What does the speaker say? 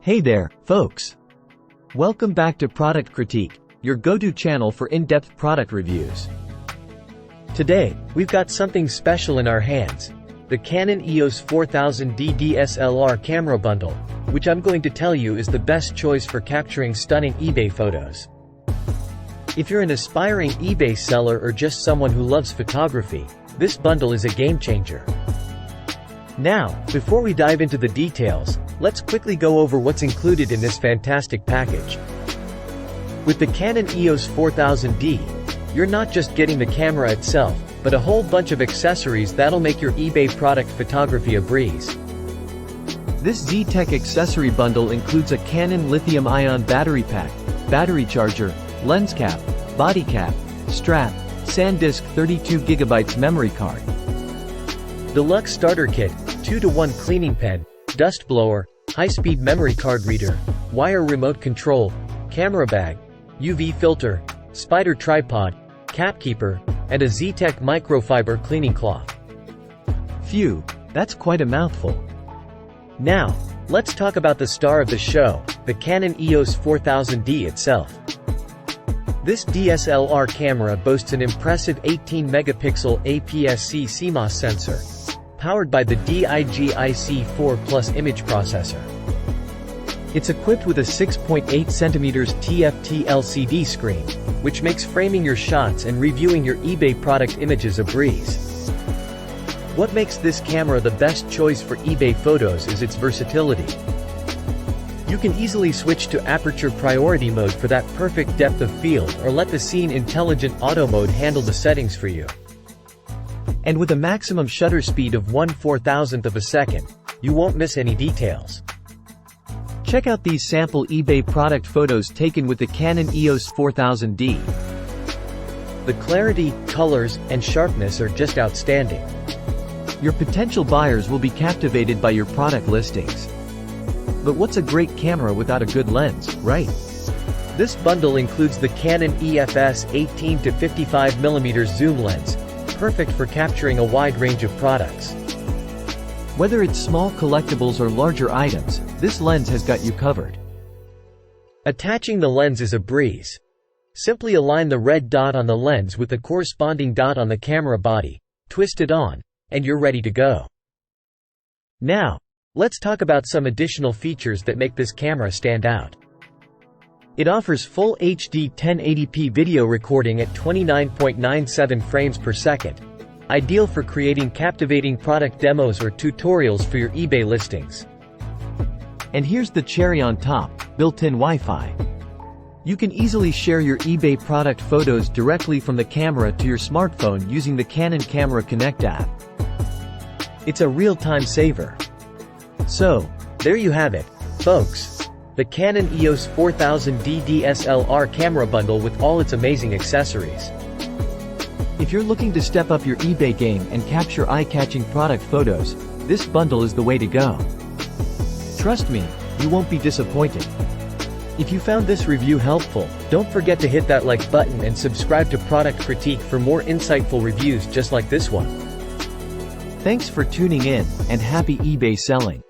Hey there, folks! Welcome back to Product Critique, your go-to channel for in-depth product reviews. Today, we've got something special in our hands, the Canon EOS 4000D DSLR camera bundle, which I'm going to tell you is the best choice for capturing stunning eBay photos. If you're an aspiring eBay seller or just someone who loves photography, this bundle is a game-changer. Now, before we dive into the details, let's quickly go over what's included in this fantastic package. With the Canon EOS 4000D, you're not just getting the camera itself, but a whole bunch of accessories that'll make your eBay product photography a breeze. This Z-Tech accessory bundle includes a Canon lithium-ion battery pack, battery charger, lens cap, body cap, strap, SanDisk 32GB memory card, deluxe starter kit, 2-to-1 cleaning pen, dust blower, high-speed memory card reader, wire remote control, camera bag, UV filter, spider tripod, cap keeper, and a Z-Tech microfiber cleaning cloth. Phew, that's quite a mouthful. Now, let's talk about the star of the show, the Canon EOS 4000D itself. This DSLR camera boasts an impressive 18-megapixel APS-C CMOS sensor, powered by the DIGIC 4+ image processor. It's equipped with a 6.8 cm TFT LCD screen, which makes framing your shots and reviewing your eBay product images a breeze. What makes this camera the best choice for eBay photos is its versatility. You can easily switch to aperture priority mode for that perfect depth of field, or let the Scene Intelligent Auto mode handle the settings for you. And with a maximum shutter speed of 1/4000th of a second, you won't miss any details. Check out these sample eBay product photos taken with the Canon EOS 4000D. The clarity, colors, and sharpness are just outstanding. Your potential buyers will be captivated by your product listings. But what's a great camera without a good lens, right? This bundle includes the Canon EFS 18-55mm zoom lens, perfect for capturing a wide range of products. Whether it's small collectibles or larger items, this lens has got you covered. Attaching the lens is a breeze. Simply align the red dot on the lens with the corresponding dot on the camera body, twist it on, and you're ready to go. Now, let's talk about some additional features that make this camera stand out. It offers full HD 1080p video recording at 29.97 frames per second, ideal for creating captivating product demos or tutorials for your eBay listings. And here's the cherry on top, built-in Wi-Fi. You can easily share your eBay product photos directly from the camera to your smartphone using the Canon Camera Connect app. It's a real-time saver. So, there you have it, folks. The Canon EOS 4000D DSLR camera bundle with all its amazing accessories. If you're looking to step up your eBay game and capture eye-catching product photos, this bundle is the way to go. Trust me, you won't be disappointed. If you found this review helpful, don't forget to hit that like button and subscribe to Product Critique for more insightful reviews just like this one. Thanks for tuning in, and happy eBay selling!